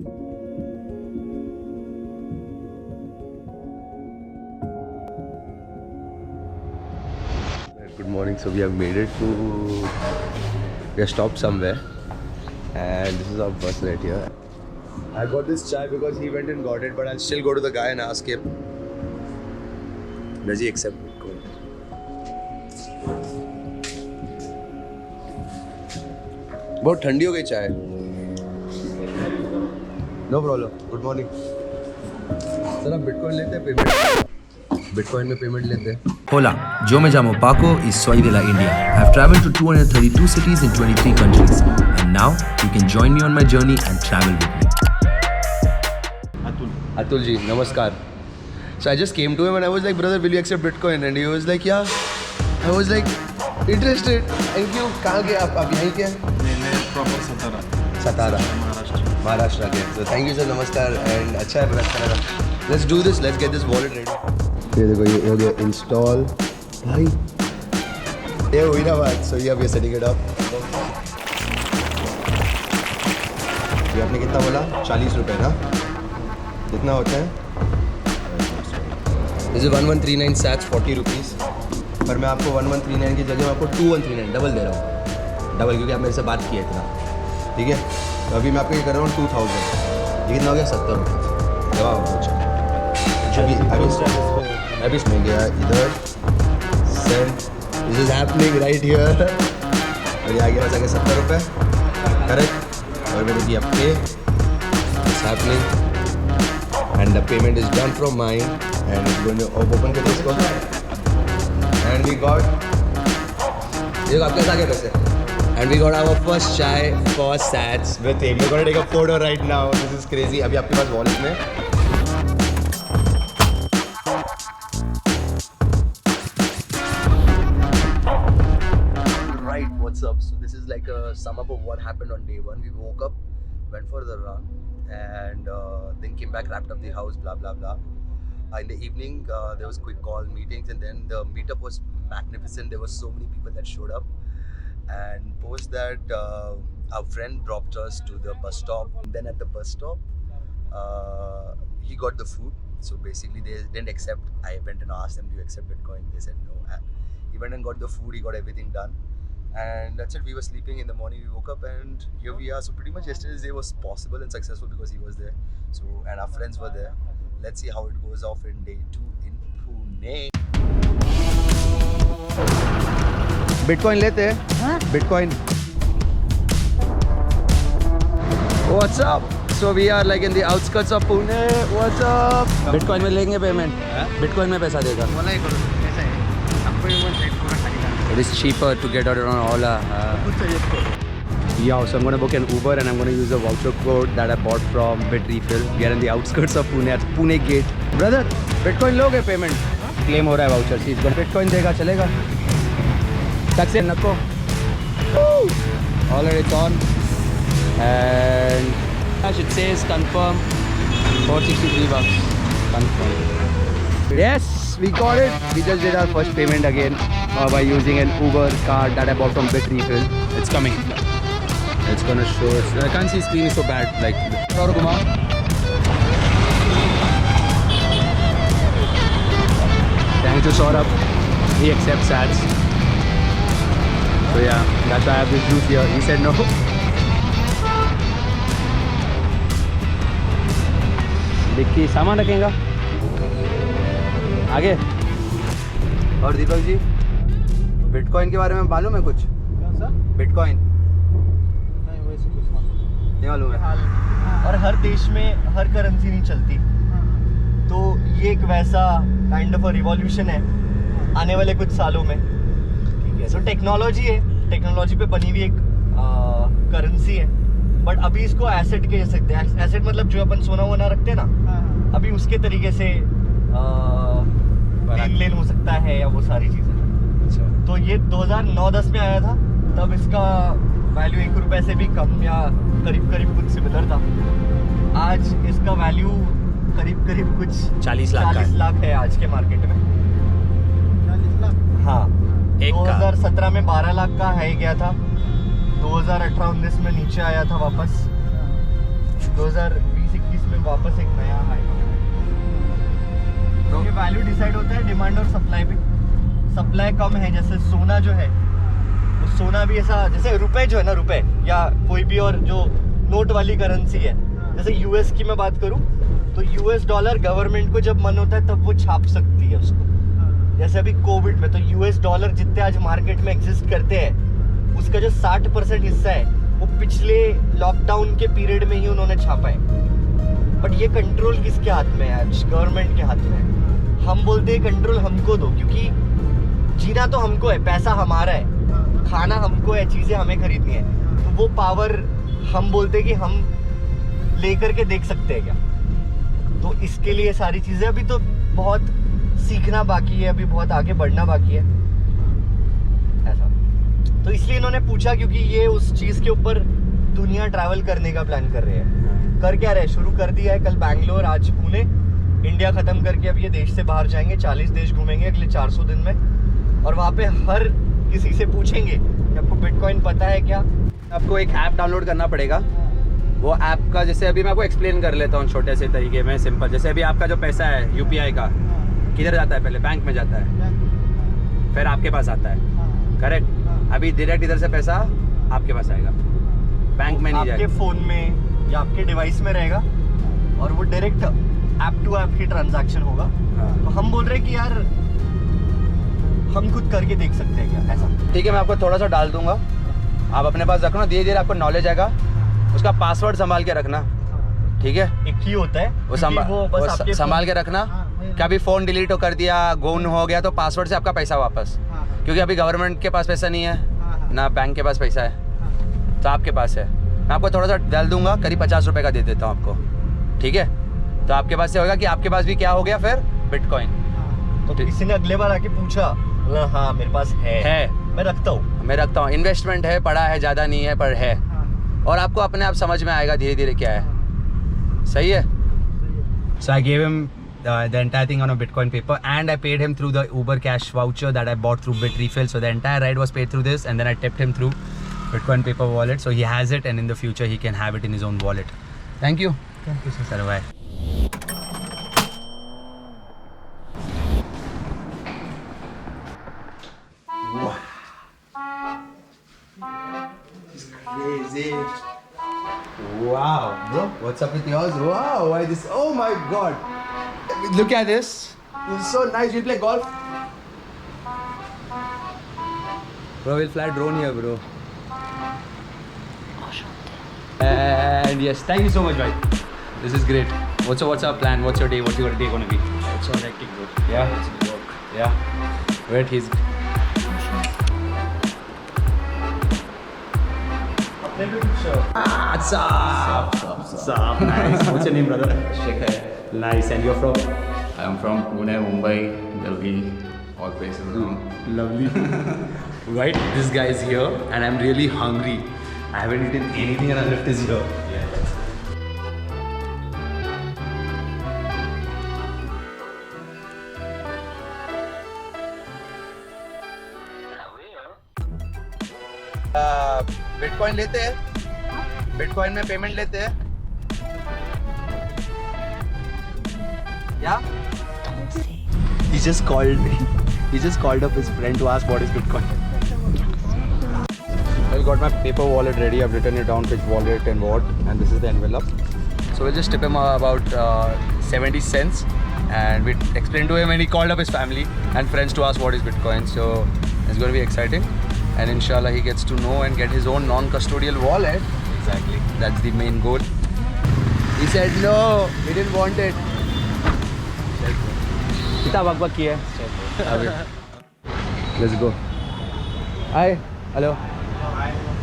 Good morning. So we have made it to. We have stopped somewhere, and this is our bus right here. I got this chai because he went and got it, but I'll still go to the guy and ask him. Does he accept Bitcoin? बहुत ठंडी हो गई चाय. No problem. Good morning. Sir आप bitcoin लेते हैं payment? Bitcoin में payment लेते हैं? Hola, yo me llamo Paco y soy de la India. I've traveled to 232 cities in 23 countries. And now you can join me on my journey and travel with me. Atul ji, namaskar. So I just came to him and I was like, brother, will you accept Bitcoin? And he was like, yeah. I was like, interested. Thank you. कहाँ के आप यहीं के हैं? मैं proper सतारा महाराष्ट्र के. So thank you sir, namaskar. And अच्छा है, अच्छा लगा. Let's do this. Let's get this wallet ready. ये देखो ये हो गया install. भाई ये हुई ना बात. So yeah, we are setting it up. ये आपने कितना बोला? 40 रुपए ना? कितना होता है? This is 1139 sats 40 rupees. पर मैं आपको 1139 की जगह मैं आपको 2139 डबल दे रहा हूँ. डबल क्योंकि आप मेरे से बात किए इतना. ठीक है? तो अभी मैं आपको ये कर रहा हूँ 2000. ये कितना हो गया? 70 रुपये. जवाब पूछो. अभी इसमें गया इधर send. This is happening right here. और ये आ गया बचा के 70 रुपये. करेक्ट. और मैंने दिया पे. It's happening. And the payment is done from mine, and it's going to open के इसको. And we got. ये आपके साथ क्या पैसे? And we got our first chai for sats with him. We're gonna take a photo right now. This is crazy. अभी आपके पास wallet में. Right, what's up? So this is like a sum up of what happened on day one. We woke up, went for the run, and then came back, wrapped up the house, blah blah blah. In the evening, there was quick call meetings, and then the meetup was magnificent. There were so many people that showed up, and post that, our friend dropped us to the bus stop. Then at the bus stop, he got the food. So basically, they didn't accept. I went and asked them, "Do you accept Bitcoin?" They said no. He went and got the food. He got everything done. And that's it. We were sleeping. In the morning we woke up and here we are. So pretty much yesterday's day was possible and successful because he was there. So and our friends were there. Let's see how it goes off in day 2 in Pune. Bitcoin लेते हैं? हाँ? Bitcoin. What's up? So we are like in the outskirts of Pune. What's up? Bitcoin में लेंगे payment? Bitcoin में पैसा देगा? It is cheaper to get out on Ola. Yeah, so I'm going to book an Uber and I'm going to use a voucher code that I bought from Bitrefill. We are in the outskirts of Pune at Pune Gate. Brother, Bitcoin लोगे payment? Claim हो रहा है voucher. He's going to Bitcoin देगा चलेगा? Taxi नको. Already it's on. And it says confirm for $63. Confirm. Yes, we got it. We just did our first payment again by using an Uber card that I bought from Bitrefill. It's coming. It's gonna show us. I can't see screen is so bad. Like. Thanks to Saurabh. He accepts ads. So yeah, that's why I have this juice here. He said no. Dickey सामान रखेगा आगे. और Deepak ji, bitcoin के बारे में मालूम है कुछ? बिटकॉइन नहीं, वैसे कुछ नहीं मालूम है. और हर देश में हर करेंसी नहीं चलती, तो ये एक वैसा काइंड ऑफ रिवॉल्यूशन है आने वाले कुछ सालों में. ठीक है, तो टेक्नोलॉजी है, टेक्नोलॉजी पे बनी हुई एक करेंसी है. बट अभी इसको एसेट कह सकते हैं. एसेट मतलब जो अपन सोना वोना रखते हैं ना, अभी उसके तरीके से लेन हो सकता है या वो सारी चीज़ें. अच्छा. तो ये 2009-10 में आया था, तब इसका वैल्यू 1 रुपये से भी कम या करीब करीब कुछ सिमिलर था. आज इसका वैल्यू करीब करीब कुछ 40 लाख है आज के मार्केट में. 40 लाख? हाँ. 2017 में 12 लाख का है गया था. 2018-19 में नीचे आया था वापस. 2020-21 में वापस एक नया हाई तो ये वैल्यू डिसाइड होता है डिमांड और सप्लाई पे। सप्लाई कम है, जैसे सोना जो है, तो सोना भी ऐसा, जैसे रुपए जो है ना, रुपए या कोई भी और जो नोट वाली करेंसी है, जैसे यूएस की मैं बात करूं तो यूएस डॉलर गवर्नमेंट को जब मन होता है तब वो छाप सकती है उसको। जैसे अभी कोविड में तो यूएस डॉलर जितने आज मार्केट में एग्जिस्ट करते हैं उसका जो 60% हिस्सा है वो पिछले लॉकडाउन के पीरियड में ही उन्होंने छापा है। बट ये कंट्रोल किसके हाथ में है? आज गवर्नमेंट के हाथ में है। हम बोलते हैं कंट्रोल हमको दो, क्योंकि जीना तो हमको है, पैसा हमारा है, खाना हमको है, चीज़ें हमें खरीदनी है, तो वो पावर हम बोलते हैं कि हम लेकर के देख सकते हैं क्या। तो इसके लिए सारी चीज़ें अभी तो बहुत सीखना बाकी है, अभी बहुत आगे बढ़ना बाकी है ऐसा। तो इसलिए इन्होंने पूछा क्योंकि ये उस चीज़ के ऊपर दुनिया ट्रैवल करने का प्लान कर रहे हैं। कर क्या रहे, शुरू कर दिया है, कल बैंगलोर, आज पुणे, इंडिया ख़त्म करके अब ये देश से बाहर जाएंगे, 40 देश घूमेंगे अगले 400 दिन में। और वहाँ पे हर किसी से पूछेंगे कि आपको बिटकॉइन पता है क्या। आपको एक ऐप डाउनलोड करना पड़ेगा। वो ऐप का, जैसे अभी मैं आपको एक्सप्लेन कर लेता हूँ छोटे से तरीके में, सिंपल। जैसे अभी आपका जो पैसा है यूपीआई का किधर जाता है? पहले बैंक में जाता है, फिर आपके पास आता है, करेक्ट? अभी डायरेक्ट इधर से पैसा आपके पास आएगा, बैंक में नहीं जाएगा। आपके फ़ोन में या आपके डिवाइस में रहेगा और वो डायरेक्ट ऐप टू ऐप की ट्रांजैक्शन होगा। तो हम बोल रहे हैं कि यार हम खुद करके देख सकते हैं क्या, ऐसा। ठीक है, मैं आपको थोड़ा सा डाल दूंगा, आप अपने पास रखना, धीरे धीरे आपको नॉलेज आएगा। उसका पासवर्ड संभाल के रखना, ठीक है? एक ही होता है वो बस संभाल के रखना। कभी फ़ोन डिलीट हो कर दिया, गुम हो गया, तो पासवर्ड से आपका पैसा वापस, क्योंकि अभी गवर्नमेंट के पास पैसा नहीं है ना बैंक के पास पैसा है, तो आपके पास है। मैं आपको थोड़ा सा डाल दूंगा, करीब 50 रुपये का दे देता हूँ आपको, ठीक है? तो आपके पास से होगा कि आपके पास भी क्या हो गया फिर, बिटकॉइन। तो किसी ने अगले बार आके पूछा, हाँ मेरे पास है, मैं रखता हूँ, इन्वेस्टमेंट है, पड़ा है, ज़्यादा नहीं है पर है, और आपको अपने आप समझ में आएगा धीरे धीरे क्या है। सही है? So I gave him the entire thing on a Bitcoin paper, and I paid him through the Uber Cash voucher that I bought through Bitrefill. So the entire ride was paid through this, and then I tipped him through Bitcoin paper wallet. So he has it, and in the future he can have it in his own wallet. Thank you. Thank you, sir. Bye. Crazy. Wow, bro. What's up with yours? Wow, why this? Oh my god. Look at this. This is so nice. We play golf. Bro, we'll fly drone here, bro. And yes, thank you so much, bhai. This is great. What's our plan? What's your day? What's your day gonna be? It's all hectic, bro. Yeah. It's work. Yeah. Wait, he's. What's up? What's up? Nice. What's your name, brother? Shekhar. Nice. And you're from? I'm from Pune, Mumbai, Delhi, all places around. Lovely. Right, this guy is here, and I'm really hungry. I haven't eaten anything, and I left is here. Bitcoin लेते हैं, bitcoin में payment लेते हैं। Yeah? He just called up his friend to ask what is Bitcoin. I got my paper wallet ready. I've written it down, which wallet and what, and this is the envelope. So we'll just tip him about 70 cents, and we explained to him, and he called up his family and friends to ask what is Bitcoin. So it's going to be exciting, and inshallah he gets to know and get his own non-custodial wallet. Exactly. That's the main goal. He said no, he didn't want it. कितना बकबक की है? Let's go. Hi. Hello.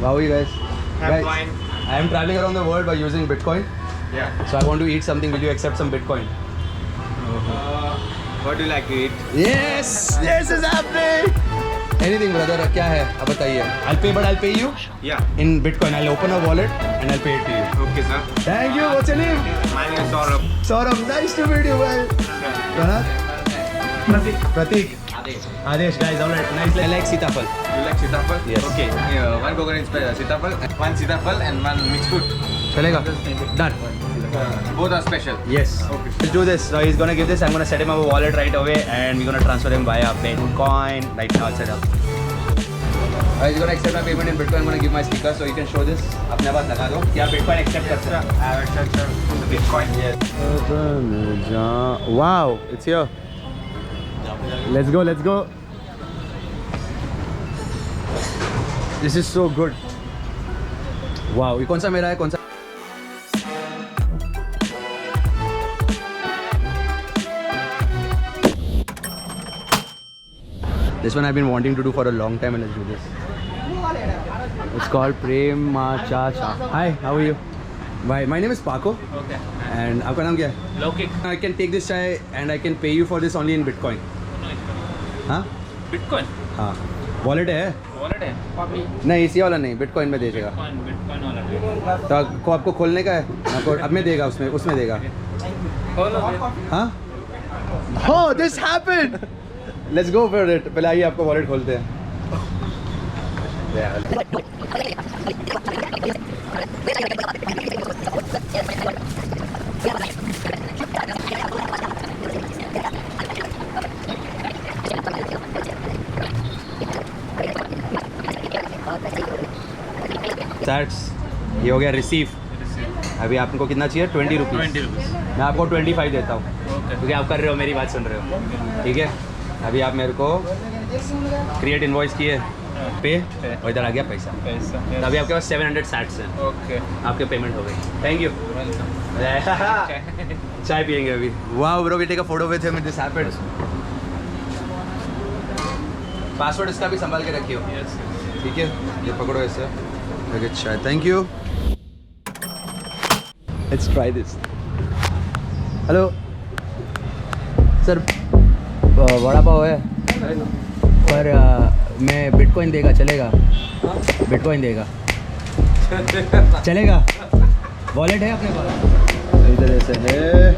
How are you guys? I'm fine. I am traveling around the world by using Bitcoin. Yeah. So I want to eat something. Will you accept some Bitcoin? What do you like to eat? Yes. Yes is happening. Anything, brother. क्या है? आप बताइए. I'll pay, but I'll pay you Yeah. in Bitcoin. I'll open a wallet and I'll pay it to you. Okay, sir. Thank you. What's your name? My name is Saurabh. Saurabh. Nice to meet you, man. Pratik. Adesh, guys. All right. Nice. I like Sitafal. You like sitafal? Yes. Okay. One coconut sitafal, one sitafal and one mixed fruit. चलेगा? Done. Both are special. Yes. Okay. Let's do this. So he's gonna give this. I'm gonna set him up a wallet right away, and we're gonna transfer him via Bitcoin. Right now, it's set up. He's gonna accept my payment in Bitcoin. I'm gonna give my sticker, so you can show this. अपने पास लगा दो कि आप Bitcoin accept कर सकते हैं. I have accepted Bitcoin. Yes. Wow, it's here. Let's go. Let's go. This is so good. Wow, ये कौन सा मेरा है? कौन सा? This one I've been wanting to do for a long time, and let's do this. It's called Prema Cha Cha. Hi, how are you? My name is Paco. Okay. And आपका नाम क्या है? Lokik. I can take this chai and I can pay you for this only in Bitcoin. हाँ? Bitcoin. हाँ. Wallet है? Wallet है. Copy. नहीं इसी वाला नहीं, Bitcoin में दीजिएगा. Bitcoin वाला. तो आपको खोलने का है? आपको अब में देगा उसमें देगा. खोलो. हाँ? Oh, this happened. Let's go for it. पहले आइए आपको वॉलेट खोलते हैं. ये हो गया रिसीव. अभी आपको कितना चाहिए? 20 रुपीज़. 20 रुपीज़. मैं आपको 25 देता हूँ. Okay. क्योंकि आप कर रहे हो, मेरी बात सुन रहे हो. ठीक है. अभी आप मेरे को क्रिएट इनवॉइस किए, पे, और इधर आ गया पैसा. तो अभी आपके पास 700 सैट्स हैं. Okay. आपके पेमेंट हो गई. Thank you. चाय पियेंगे अभी. Wow bro, we take a photo with him. This happened. Password इसका भी संभाल के रखियो. Yes. ठीक है, ये पकड़ो ऐसे. ओके चाय. Thank you. Let's try this. Hello sir, vada pav है पर मैं बिटकॉइन देगा, चलेगा? बिटकॉइन देगा, चलेगा? वॉलेट है अपने पास? इधर ऐसे है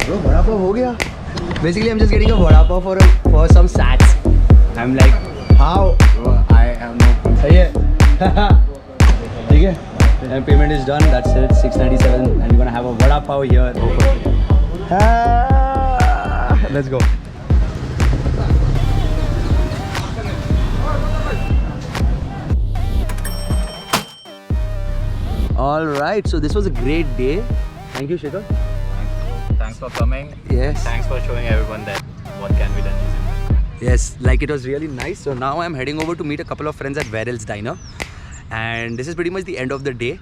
ब्रो. वड़ा पाव हो गया. Basically I am just getting a vada pav for some sats. I am like how I have no. सही है. ठीक है. And payment is done. That's it. 697, and we're gonna have a vada pav here. Let's go. All right. So this was a great day. Thank you, Shikhar. Thanks for coming. Yes. Thanks for showing everyone that what can be done using Bitcoin. Yes, like it was really nice. So now I'm heading over to meet a couple of friends at Verril's Diner. And this is pretty much the end of the day.